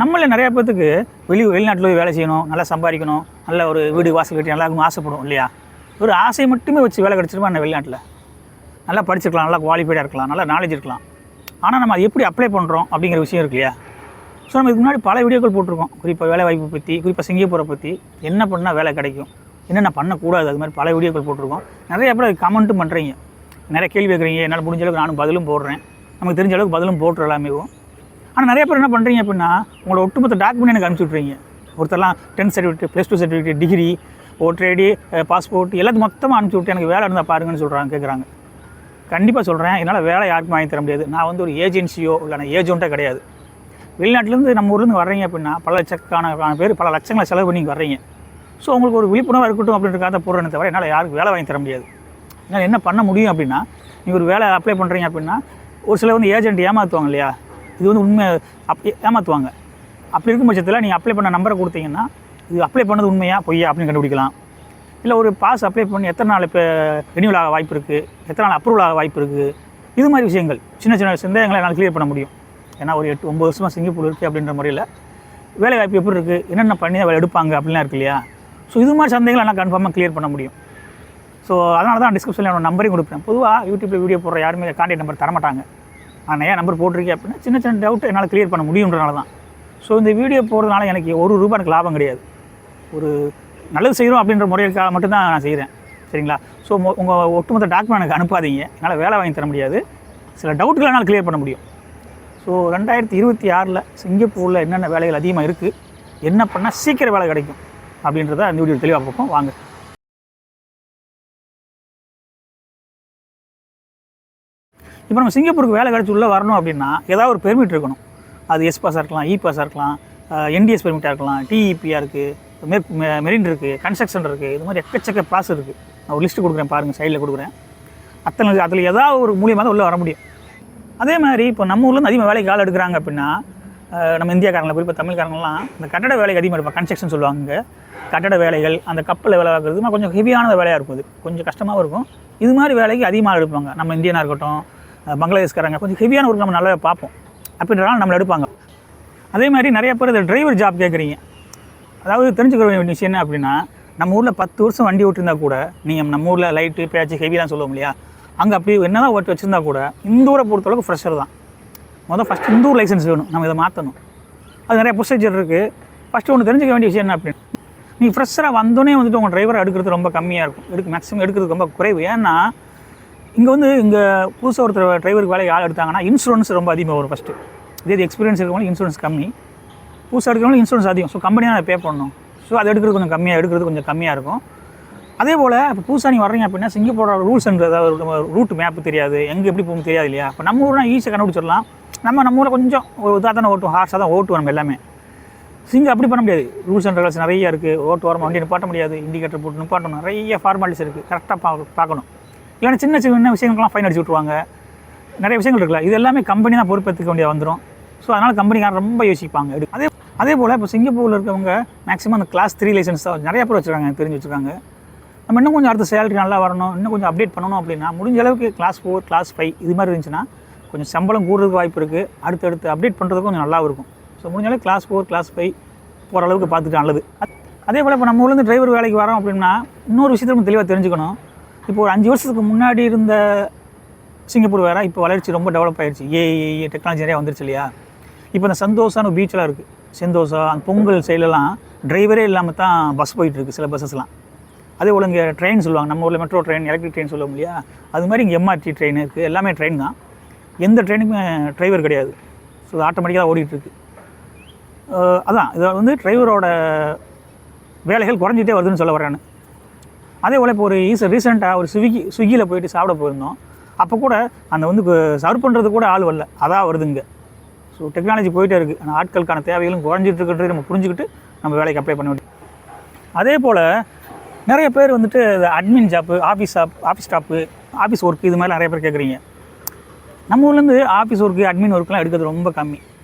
நம்மளே நிறையா பேர்த்துக்கு வெளிநாட்டில் போய் வேலை செய்யணும், நல்லா சம்பாதிக்கணும், நல்ல ஒரு வீடு வாசல் கட்டி நல்லா இருக்கும் ஆசைப்படும் இல்லையா? ஒரு ஆசையை மட்டுமே வச்சு வேலை கிடச்சிருமா என்ன வெளிநாட்டில்? நல்லா படிச்சிருக்கலாம், நல்லா குவாலிஃபைடாக இருக்கலாம், நல்லா நாலேஜ் இருக்கலாம். ஆனால் நம்ம அது எப்படி அப்ளை பண்ணுறோம் அப்படிங்கிற விஷயம் இருக்கு இல்லையா? ஸோ நம்ம இதுக்கு முன்னாடி பல வீடியோக்கள் போட்டிருக்கோம், குறிப்பாக வேலை வாய்ப்பு பற்றி, குறிப்பாக சிங்கப்பூரை பற்றி, என்ன பண்ணால் வேலை கிடைக்கும், என்னென்ன பண்ணக்கூடாது, அது மாதிரி பல வீடியோக்கள் போட்டிருக்கோம். நிறைய பேர் அது கமெண்ட்டும் பண்ணுறீங்க, நிறைய கேள்வி கேட்குறீங்க. என்னால் முடிஞ்ச அளவுக்கு நானும் பதிலும் போடுறேன், நமக்கு தெரிஞ்ச அளவுக்கு பதிலும் போட்டுரு எல்லாமேவும். ஆனால் நிறைய பேர் என்ன பண்ணுறீங்க அப்படின்னா, உங்களோட ஒட்டுமொத்த டாக்குமெண்ட் எனக்கு அனுப்பிச்சி விட்றீங்க. ஒருத்தர்லாம் 10th certificate, +2 certificate, degree, voter ID, passport எல்லாத்தையும் மொத்தமாக அனுப்பிச்சி விட்டு எனக்கு வேலை இருந்தால் பாருங்கன்னு சொல்கிறாங்க, கேட்குறாங்க. கண்டிப்பாக சொல்கிறேன், என்னால் வேலை யாருக்கும் வாங்கி தர முடியாது. நான் வந்து ஒரு ஏஜென்சியோ இல்லை நான் ஏஜென்ட்டோ கிடையாது. வெளிநாட்டிலேருந்து நம்ம ஊர்லேருந்து வர்றீங்க அப்படின்னா பல லட்சக்கான பேர் பல லட்சங்களை செலவு பண்ணி வர்றீங்க. ஸோ உங்களுக்கு ஒரு விழிப்புணர்வாக இருக்கட்டும் அப்படின்றக்காக போடுறேன்னு தவிர என்னால் யாருக்கு வேலை வாங்கி தர முடியாது. என்னால் என்ன பண்ண முடியும் அப்படின்னா, நீங்கள் ஒரு வேலை அப்ளை பண்ணுறீங்க அப்படின்னா ஒரு சிலர் வந்து ஏஜென்ட் ஏமாற்றுவாங்க இல்லையா? இது வந்து உண்மை ஏமாற்றுவாங்க. அப்படி இருக்கும் பட்சத்தில் நீங்கள் அப்ளை பண்ண நம்பரை கொடுத்தீங்கன்னா இது அப்ளை பண்ணது உண்மையா பொய்யா அப்படின்னு கண்டுபிடிக்கலாம். இல்லை ஒரு பாஸ் அப்ளை பண்ணி எத்தனை நாள் இப்போ ரெனியூவல் ஆக வாய்ப்பு இருக்குது, எத்தனை நாள் அப்ரூவல் ஆக வாய்ப்பு இருக்குது, இது மாதிரி விஷயங்கள் சின்ன சின்ன சந்தேகங்களை என்னால் கிளியர் பண்ண முடியும். ஏன்னா ஒரு 8-9 வருஷமாக சிங்கப்பூர் இருக்குது அப்படின்ற முறையில் வேலை வாய்ப்பு எப்படி இருக்குது, என்னென்ன பண்ணி தான் வேலை எடுப்பாங்க அப்படின்லாம் இருக்கு இல்லையா? ஸோ இது மாதிரி சந்தேகங்கள் எல்லாம் கன்ஃபார்மாக கிளியர் பண்ண முடியும். ஸோ அதனால தான் டிஸ்கிரிப்ஷனில் என்னோட நம்பரையும் கொடுப்பேன். பொதுவாக யூடியூப்பில் வீடியோ போடுற யாருமே கான்டாக்ட் நம்பர் தரமாட்டாங்க. நான் ஏன் நம்பர் போட்டிருக்கேன் அப்படின்னா சின்ன சின்ன டவுட் என்னால் கிளியர் பண்ண முடியுன்றனால தான். ஸோ இந்த வீடியோ போடுறதுனால எனக்கு ₹1 எனக்கு லாபம் கிடையாது. ஒரு நல்லது செய்கிறோம் அப்படின்ற முறைக்காக மட்டும்தான் நான் செய்கிறேன், சரிங்களா? ஸோ உங்கள் ஒட்டுமொத்த டாக்குமெண்ட் எனக்கு அனுப்பாதீங்க, என்னால் வேலை வாங்கி தர முடியாது. சில டவுட்டுகளை என்னால் கிளியர் பண்ண முடியும். ஸோ 2026 சிங்கப்பூரில் என்னென்ன வேலைகள் அதிகமாக இருக்குது, என்ன பண்ணால் சீக்கிரம் வேலை கிடைக்கும் அப்படின்றத அந்த வீடியோ தெளிவாக பார்ப்போம் வாங்க. இப்போ நம்ம சிங்கப்பூருக்கு வேலை கிடச்சி உள்ளே வரணும் அப்படின்னா ஏதாவது ஒரு பெர்மிட் இருக்கணும். அது எஸ் பாஸாக இருக்கலாம், இ பாஸாக இருக்கலாம், NDS பெர்மிட்டாக இருக்கலாம், TEPயாக இருக்குது, மெரின் இருக்குது, கன்ஸ்ட்ரக்ஷன் இருக்குது, இது மாதிரி எக்கச்சக்க பாஸ் இருக்குது. நான் ஒரு லிஸ்ட்டு கொடுக்குறேன் பாருங்கள், சைடில் கொடுக்குறேன். அதில் ஏதாவது ஒரு மூலியமாக தான் உள்ளே வர முடியும். அதே மாதிரி இப்போ நம்ம ஊர்லேருந்து அதிகமாக வேலைக்கு ஆள் எடுக்கிறாங்க அப்படின்னா நம்ம இந்தியாக்காரங்களை குறிப்பாக தமிழ்காரங்களாம் இந்த கட்டட வேலைக்கு அதிகமாக இருப்பாங்க. கன்ஸ்ட்ரக்ஷன் சொல்லுவாங்க, கட்டட வேலைகள், அந்த கப்பலில் வேலை பார்க்குறது கொஞ்சம் ஹெவியான வேலையாக இருக்கும். அது கொஞ்சம் கஷ்டமாகவும் இருக்கும். இது மாதிரி வேலைக்கு அதிகமாக எடுப்பாங்க. நம்ம இந்தியனாக இருக்கட்டும், பங்களாதேஷ்காரங்க கொஞ்சம் ஹெவியான ஒர்க் நம்ம நல்லா பார்ப்போம் அப்படின்றனால நம்மளை எடுப்பாங்க. அதே மாதிரி நிறைய பேர் இந்த டிரைவர் ஜாப் கேட்குறீங்க. அதாவது தெரிஞ்சுக்கிற வேண்டிய விஷயம் என்ன அப்படின்னா, நம்ம ஊரில் 10 வருஷம் வண்டி ஓட்டிருந்தா கூட நீங்கள் நம்ம ஊரில் லைட்டு பேச்சு ஹெவிலாம் சொல்லுவோம் இல்லையா? அங்கே அப்படி என்ன தான் ஓட்டி வச்சுருந்தா கூட இந்த ஊரை பொறுத்தளவுக்கு ஃப்ரெஷர் தான். ஃபஸ்ட்டு இந்த ஊர் லைசன்ஸ் வேணும், நம்ம இதை மாற்றணும். அது நிறைய ப்ரொசீஜர் இருக்குது. ஃபஸ்ட்டு ஒன்று தெரிஞ்சுக்க வேண்டிய விஷயம் என்ன அப்படின்னு, நீங்கள் ஃப்ரெஷராக வந்தோடனே வந்துட்டு உங்கள் டிரைவரை எடுக்கிறது ரொம்ப கம்மியாக இருக்கும். மேக்ஸிமம் எடுக்கிறது ரொம்ப குறைவு. ஏன்னா இங்கே புதுசாக ஒருத்தர் டிரைவருக்கு வேலைக்கு ஆள் எடுத்தாங்கன்னா இன்சூரன்ஸ் ரொம்ப அதிகமாக வரும். ஃபஸ்ட்டு இதே எக்ஸ்பீரியன்ஸ் இருக்கவங்களும் இன்சூரன்ஸ் கம்மி, புதுசாக எடுக்கிறவங்களும் இன்சூரன்ஸ் அதிகம். ஸோ கம்பெனியாக பே பண்ணணும். ஸோ அது எடுக்கிறது கொஞ்சம் கம்மியாக இருக்கும். அதே போல் இப்போ புதுசாக நீங்கள் வர்றீங்க அப்படின்னா சிங்கப்பூரோட ரூல்ஸ் அண்ட் ஏதாவது ரூட் மேப்பு தெரியாது, எங்கே எப்படி போகும் தெரியாது இல்லையா? இப்போ நம்ம ஊர்னா ஈஸியாக கண்டுபிடிச்சிடலாம். நம்ம ஊரில் கொஞ்சம் ஒரு இதாக தானே ஓட்டுவோம், ஹார்ஸாக தான் ஓட்டுவோம் நம்ம எல்லாமே. அப்படி பண்ண முடியாது. ரூல்ஸ் அண்ட் ரெகுலேஷன் நிறைய இருக்குது. ஓரமாக வண்டி நிப்பாட்ட முடியாது, இண்டிகேட்டர் போட்டு நிப்பாட்டணும், நிறைய ஃபார்மாலிட்டிஸ் இருக்குது. கரெக்டாக பார்க்கணும். இல்லைன்னா சின்ன சின்ன விஷயங்கள்லாம் ஃபைன் அடிச்சு விட்ருவாங்க. நிறைய விஷயங்கள் இருக்குல்ல, இது எல்லாமே கம்பெனி தான் பொறுப்பேற்றுக்க வேண்டிய வந்துடும். ஸோ அதனால் கம்பெனிக்காரன் ரொம்ப யோசிப்பாங்க. அதே போல் இப்போ சிங்கப்பூரில் இருக்கவங்க மேக்ஸிமம் அந்த கிளாஸ் 3 லைசன்ஸ் தான் நிறைய பேர் வச்சுருக்காங்க, தெரிஞ்சு வச்சுருக்காங்க. நம்ம இன்னும் கொஞ்சம் அடுத்த சேலரி நல்லா வரணும், இன்னும் கொஞ்சம் அப்டேட் பண்ணணும் அப்படின்னா முடிஞ்ச அளவுக்கு கிளாஸ் 4, கிளாஸ் 5 இது மாதிரி இருந்துச்சுன்னா கொஞ்சம் சம்பளம் கூடுறதுக்கு வாய்ப்பு இருக்குது. அடுத்து அப்டேட் பண்ணுறதுக்கும் கொஞ்சம் நல்லா இருக்கும். ஸோ முடிஞ்ச அளவுக்கு கிளாஸ் 4, கிளாஸ் 5 போகிற அளவுக்கு பார்த்துட்டு நல்லது. அதே போல் இப்போ நம்ம ஊர்லேருந்து டிரைவர் வேலைக்கு வரோம் அப்படின்னா இன்னொரு விஷயத்தை நம்ம தெளிவாக தெரிஞ்சுக்கணும். இப்போ ஒரு 5 வருஷத்துக்கு முன்னாடி இருந்த சிங்கப்பூர் வேறு, இப்போ வளர்ச்சி ரொம்ப டெவலப் ஆகிடுச்சு. ஏஐ டெக்னாலஜி நிறையா வந்துருச்சு இல்லையா? இப்போ இந்த சந்தோஷான பீச்செலாம் இருக்குது. செந்தோசா அந்த பொங்கல் சைட்லலாம் டிரைவரே இல்லாமல் தான் பஸ் போயிட்டுருக்கு சில பஸ்ஸஸ்லாம். அதே போல் இங்கே ட்ரெயின் சொல்லுவாங்க, நம்ம ஊரில் மெட்ரோ ட்ரெயின், எலக்ட்ரிக் ட்ரெயின் சொல்லுவோம் இல்லையா? அது மாதிரி இங்கே MRT ட்ரெயின் இருக்குது. எல்லாமே ட்ரெயின் தான், எந்த ட்ரெயினுக்குமே டிரைவர் கிடையாது. ஸோ ஆட்டோமேட்டிக்காக ஓடிட்டுருக்கு. அதான் இதை வந்து டிரைவரோட வேலைகள் குறைஞ்சிட்டே வருதுன்னு சொல்ல வரேன். அதே போல் இப்போ ஒரு ரீசெண்டாக ஒரு ஸ்விக்கியில் போயிட்டு சாப்பிட போயிருந்தோம். அப்போ கூட அந்த வந்து சர்வ் பண்ணுறது கூட ஆள் வரல, அதான் வருது இங்கே. ஸோ டெக்னாலஜி போயிட்டே இருக்குது. அந்த ஆட்களுக்கான தேவைகளும் குறைஞ்சிட்டு இருக்குன்றது நம்ம புரிஞ்சுக்கிட்டு நம்ம வேலைக்கு அப்ளை பண்ண வேண்டியது. அதே போல் நிறைய பேர் வந்துட்டு admin job, office stop, office work இது மாதிரி நிறைய பேர் கேட்குறீங்க. நம்ம ஊர்லேருந்து ஆஃபீஸ் ஒர்க்கு, அட்மின் ஒர்க்லாம் எடுக்கிறது ரொம்ப கம்மி.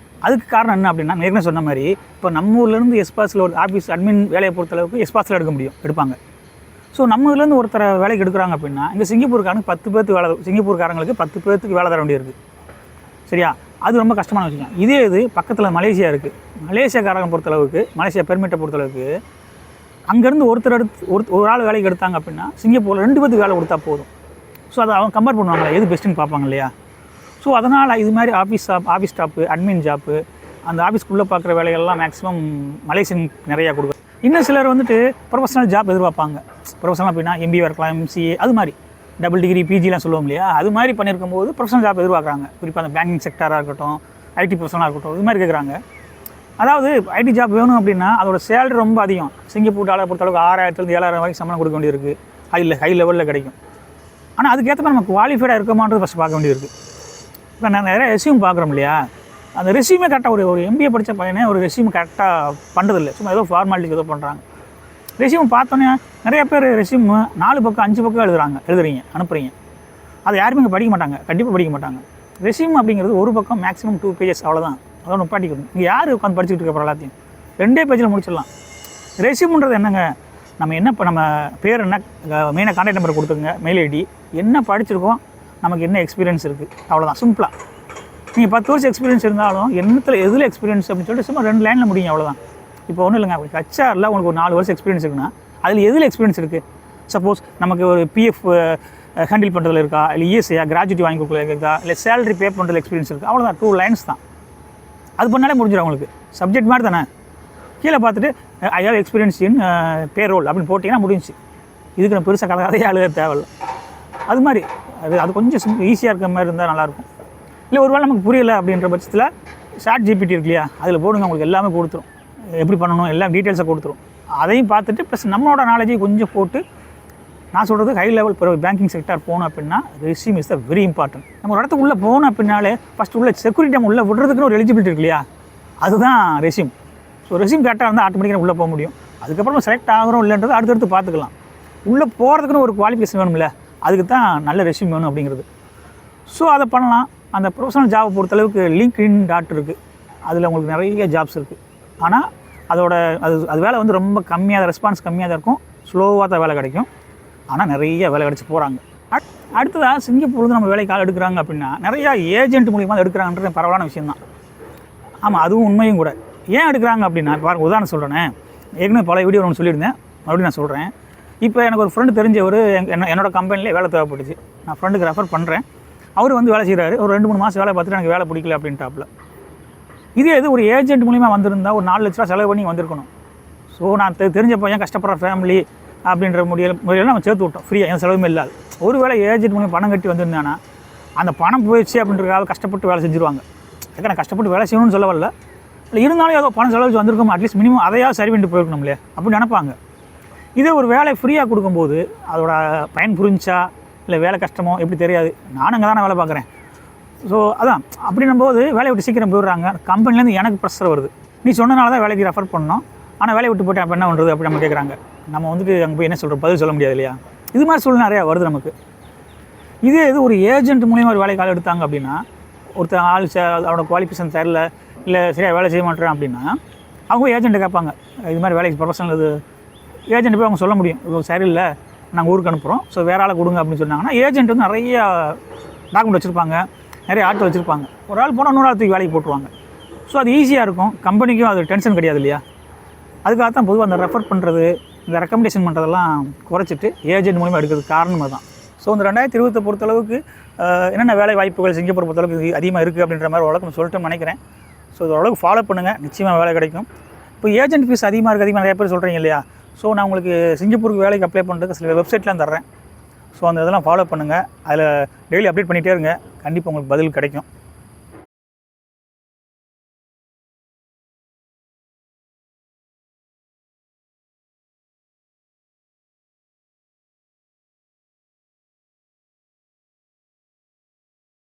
அதுக்கு காரணம் என்ன அப்படின்னா, ஏற்கனவே சொன்ன மாதிரி இப்போ நம்ம ஊர்லேருந்து எஸ்பாஸில் ஒரு ஆஃபீஸ் அட்மின் வேலையை பொறுத்தளவுக்கு எஸ்பாஸில் எடுப்பாங்க. ஸோ நம்ம ஊர்லேருந்து ஒருத்தரை வேலைக்கு எடுக்கிறாங்க அப்படின்னா இங்கே சிங்கப்பூருக்காரங்களுக்கு 10 பேருக்கு வேலை, சிங்கப்பூர்காரங்களுக்கு 10 பேருக்கு வேலை தர வேண்டியிருக்கு. சரியா? அது ரொம்ப கஷ்டமான விஷயம். இதே இது பக்கத்தில் மலேசியா இருக்குது. மலேசியாக்காரங்க பொறுத்தளவுக்கு, மலேசியா பெர்மிட்டை பொறுத்தளவுக்கு அங்கேருந்து ஒருத்தர் ஒரு ஆள் வேலைக்கு எடுத்தாங்க அப்படின்னா சிங்கப்பூரில் 2 பேருக்கு வேலை கொடுத்தா போதும். ஸோ அதை அவங்க கம்பேர் பண்ணுவாங்களே, எது பெஸ்ட்டுன்னு பார்ப்பாங்க இல்லையா. ஸோ அதனால் இது மாதிரி ஆஃபீஸ் ஸ்டாப்பு, அட்மின் ஜாப்பு, அந்த ஆஃபீஸ்க்குள்ளே பார்க்குற வேலைகள்லாம் மேக்ஸிமம் மலேசியன் நிறையா கொடுக்கும். இன்னும் சிலர் வந்துட்டு ப்ரொஃபஷனல் ஜாப் எதிர்பார்ப்பாங்க. ப்ரொஃபஷனல் அப்படின்னா MBA இருக்கலாம், MCA, அது மாதிரி டபுள் டிகிரி PGலாம் சொல்லுவோம் இல்லையா, அது மாதிரி பண்ணியிருக்கும் போது ப்ரொஃபஷனல் ஜாப் எதிர்பார்க்குறாங்க. குறிப்பாக அந்த பேங்கிங் செக்டராக இருக்கட்டும், ஐடி ப்ரொஃபஷனலாக இருக்கட்டும், இது மாதிரி கேட்குறாங்க. அதாவது ஐடி ஜாப் வேணும் அப்படின்னா அதோட சேலரி ரொம்ப அதிகம். சிங்கப்பூர் டாலர் பொறுத்தளவுக்கு 6000 7,000 வரைக்கும் சம்பளம் கொடுக்க வேண்டியிருக்கு. ஹை லெவலில் கிடைக்கும். ஆனால் அதுக்கேற்ற நம்ம குவாலிஃபைடாக இருக்கமான்றது ஃபஸ்ட் பார்க்க வேண்டியிருக்கு. இப்போ நான் நிறைய ரெஸ்யூம் பார்க்குறோம் இல்லையா, அந்த ரெஸ்யூமே கரெக்டாக ஒரு MBA படித்த பையனே ஒரு ரெஸ்யூம் கரெக்டாக பண்ணுறதில்லை. சும்மா ஏதோ ஃபார்மாலிட்டிக்கு ஏதோ பண்ணுறாங்க. ரெஸ்யூம் பார்த்தோன்னே நிறைய பேர் ரெஸ்யூம் 4 பக்கம் 5 பக்கம் எழுதுறீங்க, அனுப்புகிறீங்க. அதை யாருமே இங்கே படிக்க மாட்டாங்க, கண்டிப்பாக படிக்க மாட்டாங்க. ரெஸ்யூம் அப்படிங்கிறது ஒரு பக்கம் மேக்ஸிமம் 2 pages, அவ்வளோதான். அதோட நிப்பாட்டிக்கணும். இங்கே யார் உட்காந்து படிச்சுக்கிட்டு இருக்க எல்லாத்தையும் 2 பேஜில் முடிச்சிடலாம். ரெஸ்யூம்ன்றது என்னங்க, நம்ம பேர் என்ன, மெயினாக கான்டாக்ட் நம்பர் கொடுத்துருங்க, மெயில் ஐடி, என்ன படிச்சிருக்கோம், நமக்கு என்ன எக்ஸ்பீரியன்ஸ் இருக்குது, அவ்வளோதான். சிம்பிளாக நீங்கள் 10 வருஷம் எக்ஸ்பீரியன்ஸ் இருந்தாலும் எதில் எக்ஸ்பீரியன்ஸ் அப்படின்னு சொல்லிட்டு சும்மா 2 லைனில் முடியும், அவ்வளோதான். இப்போ ஒன்றும் இல்லைங்க, HRல உங்களுக்கு ஒரு 4 வருஷம் எக்ஸ்பீரியன்ஸ் இருக்குன்னா அதில் எதில் எக்ஸ்பீரியன்ஸ் இருக்குது. சப்போஸ் நமக்கு ஒரு PF ஹேண்டில் பண்ணுறதுல இருக்கா, இல்லை ESA கிராஜுவேட்டி வாங்கி கொடுக்கல இருக்கா, இல்லை சேலரி பே பண்ணுறதுல எக்ஸ்பீரியன்ஸ் இருக்குது, அவ்வளோதான். 2 lines தான். அது பண்ணாலே முடிஞ்சிடும் அவங்களுக்கு. சப்ஜெக்ட் மாதிரி தானே. கீழே பார்த்துட்டு I have experience in payroll அப்படின்னு போட்டிங்கன்னா முடிஞ்சு. இதுக்கு நான் பெருசாக கதையே அழுக தேவையில்லை. அது மாதிரி அது கொஞ்சம் ஈஸியாக இருக்கிற மாதிரி இருந்தால் நல்லாயிருக்கும். இல்லை ஒரு வேளை நமக்கு புரியலை அப்படின்ற பட்சத்தில் ChatGPT இருக்கு இல்லையா, அதில் போடுங்க, உங்களுக்கு எல்லாமே கொடுத்துரும். எப்படி பண்ணணும் எல்லாம் டீட்டெயில்ஸை கொடுத்துரும். அதையும் பார்த்துட்டு ப்ளஸ் நம்மளோட நாலேஜையும் கொஞ்சம் போட்டு, நான் சொல்கிறது ஹை லெவல் பேங்கிங் செக்டர் போகணும் அப்படின்னா resume is the very important. நம்ம ஒரு இடத்துக்கு உள்ளே போகணும் அப்படின்னாலே ஃபஸ்ட்டு உள்ள செக்யூரிட்டி நம்ம உள்ளே விடுறதுக்குன்னு ஒரு எலிஜிபிலிட்டி இருக்கு இல்லையா, அதுதான் ரெஸ்யூம். ஸோ ரெஸ்யூம் கரெக்டாக இருந்தால் ஆட்டோமேட்டிக்காக உள்ளே போக முடியும். அதுக்கப்புறம் செலக்ட் ஆகிறோம் இல்லைன்றது அடுத்தடுத்து பார்த்துக்கலாம். உள்ளே போகிறதுக்குன்னு ஒரு குவாலிஃபிகேஷன் வேணும்ல, அதுக்கு தான் நல்ல ரெஸ்யூம் வேணும் அப்படிங்கிறது. ஸோ அதை பண்ணலாம். அந்த ப்ரொஃபஷனல் ஜாபை பொறுத்தளவுக்கு LinkedIn இருக்குது. அதில் உங்களுக்கு நிறைய ஜாப்ஸ் இருக்குது. ஆனால் அது வேலை வந்து ரொம்ப கம்மியாக தான், ரெஸ்பான்ஸ் கம்மியாக தான் இருக்கும், ஸ்லோவாக தான் வேலை கிடைக்கும். ஆனால் நிறைய வேலை கிடச்சி போகிறாங்க. அடுத்ததாக சிங்கப்பூர்லேருந்து நம்ம வேலைக்கு ஆள் எடுக்கிறாங்க அப்படின்னா நிறையா ஏஜென்ட் மூலியமாக எடுக்கிறாங்கன்றது பரவலான விஷயந்தான். ஆமாம், அதுவும் உண்மையும் கூட. ஏன் எடுக்கிறாங்க அப்படின்னா, பாருங்கள் உதாரணம் சொல்கிறேன். ஏற்கனவே பல வீடியோ ஒன்று சொல்லியிருந்தேன், மறுபடியும் நான் சொல்கிறேன். இப்போ எனக்கு ஒரு ஃப்ரெண்டு தெரிஞ்சவர் என்னோட கம்பெனிலே வேலை தேவைப்பட்டுச்சு. நான் ஃப்ரெண்டுக்கு ரெஃபர் பண்ணுறேன். அவர் வந்து வேலை செய்கிறாரு. ஒரு 2-3 மாதம் வேலை பார்த்துட்டு எனக்கு வேலை பிடிக்கல அப்படின்ட்டாப்புல. இதே இது ஒரு ஏஜென்ட் மூலிமா வந்திருந்தால் ஒரு 4 லட்ச ரூபா செலவு பண்ணி வந்திருக்கணும். ஸோ நான் தெரிஞ்ச பையன், கஷ்டப்படுற ஃபேமிலி அப்படின்ற முறையில் நம்ம சேர்த்து விட்டோம், ஃப்ரீயாக, எந்த செலவுமே இல்லாது. ஒரு வேளை ஏஜென்ட் மூலிமா பணம் கட்டி வந்திருந்தானா அந்த பணம் போயிடுச்சு அப்படின்றதுக்காக கஷ்டப்பட்டு வேலை செஞ்சுருவாங்க. அதுக்கு நான் கஷ்டப்பட்டு வேலை செய்யணும்னு சொல்ல வரல, இல்லை இருந்தாலும் ஏதோ பணம் செலவு வந்திருக்கோம், அட்லீஸ்ட் மினிமம் அதையாவது சரி பண்ணிட்டு போயிருக்கணும் இல்லையா அப்படின்னு நினைப்பாங்க. இதே ஒரு வேலை ஃப்ரீயாக கொடுக்கும்போது அதோட பயன் புரிஞ்சா இல்லை வேலை கஷ்டமோ எப்படி தெரியாது. நானும் அங்கே தான் வேலை பார்க்குறேன். ஸோ அதான் அப்படின்னும்போது வேலையை விட்டு சீக்கிரம் போயிடுறாங்க. கம்பெனிலேருந்து எனக்கு ப்ரெஷர் வருது, நீ சொன்னனால தான் வேலைக்கு ரெஃபர் பண்ணோம், ஆனால் வேலையை விட்டு போய்ட்டு அப்போ என்ன பண்ணுறது அப்படி நம்ம கேட்குறாங்க. நம்ம வந்துட்டு அங்கே போய் என்ன சொல்கிறோம், பதில் சொல்ல முடியாது இல்லையா. இது மாதிரி சூழ்நிலை நிறையா வருது நமக்கு. இதே இது ஒரு ஏஜென்ட் மூலியமாக ஒரு வேலைக்கு ஆள் எடுத்தாங்க அப்படின்னா, ஒருத்தர் ஆள் அவனோட குவாலிஃபிகேஷன் தரல, இல்லை சரியாக வேலை செய்ய மாட்டேறேன் அப்படின்னா அவங்க ஏஜென்ட்டை கேட்பாங்க. இது மாதிரி வேலைக்கு ப்ரொஃபஷனல் இது ஏஜென்ட் போய் அவங்க சொல்ல முடியும், சரியில்லை நாங்கள் ஊருக்கு அனுப்புகிறோம், ஸோ வேறு ஆளை கொடுங்க அப்படின்னு சொன்னாங்கன்னா ஏஜென்ட் வந்து நிறைய டாக்குமெண்ட் வச்சுருப்பாங்க, நிறைய ஆட்கள் வச்சுருப்பாங்க. ஒரு ஆள் போனால் இன்னொரு ஆளுக்கு வேலைக்கு போட்டுருவாங்க. ஸோ அது ஈஸியாக இருக்கும், கம்பெனிக்கும் அது டென்ஷன் கிடையாது இல்லையா. அதுக்காகத்தான் பொதுவாக அந்த ரெஃபர் பண்ணுறது, இந்த ரெக்கமெண்டேஷன் பண்ணுறதெல்லாம் குறைச்சிட்டு ஏஜென்ட் மூலிமா எடுக்கிறது காரணமாக தான். ஸோ இந்த 2020 பொறுத்தளவுக்கு என்னென்ன வேலை வாய்ப்புகள் சிங்கப்பூர் பொறுத்தளவுக்கு அதிகமாக இருக்குது அப்படின்ற மாதிரி ஓரளவுக்கு நான் சொல்லிட்டு நினைக்கிறேன். ஸோ இது ஓரளவுக்கு ஃபாலோ பண்ணுங்கள், நிச்சயமாக வேலை கிடைக்கும். இப்போ ஏஜென்ட் ஃபீஸ் அதிகமாக நிறைய பேர் சொல்கிறீங்க இல்லையா. ஸோ நான் உங்களுக்கு சிங்கப்பூருக்கு வேலைக்கு அப்ளை பண்ணுறதுக்கு சில வெப்சைட்லாம் தர்றேன். ஸோ அந்த இதெல்லாம் ஃபாலோ பண்ணுங்கள், அதில் டெய்லி அப்டேட் பண்ணிகிட்டே இருங்க, கண்டிப்பாக உங்களுக்கு பதில் கிடைக்கும்.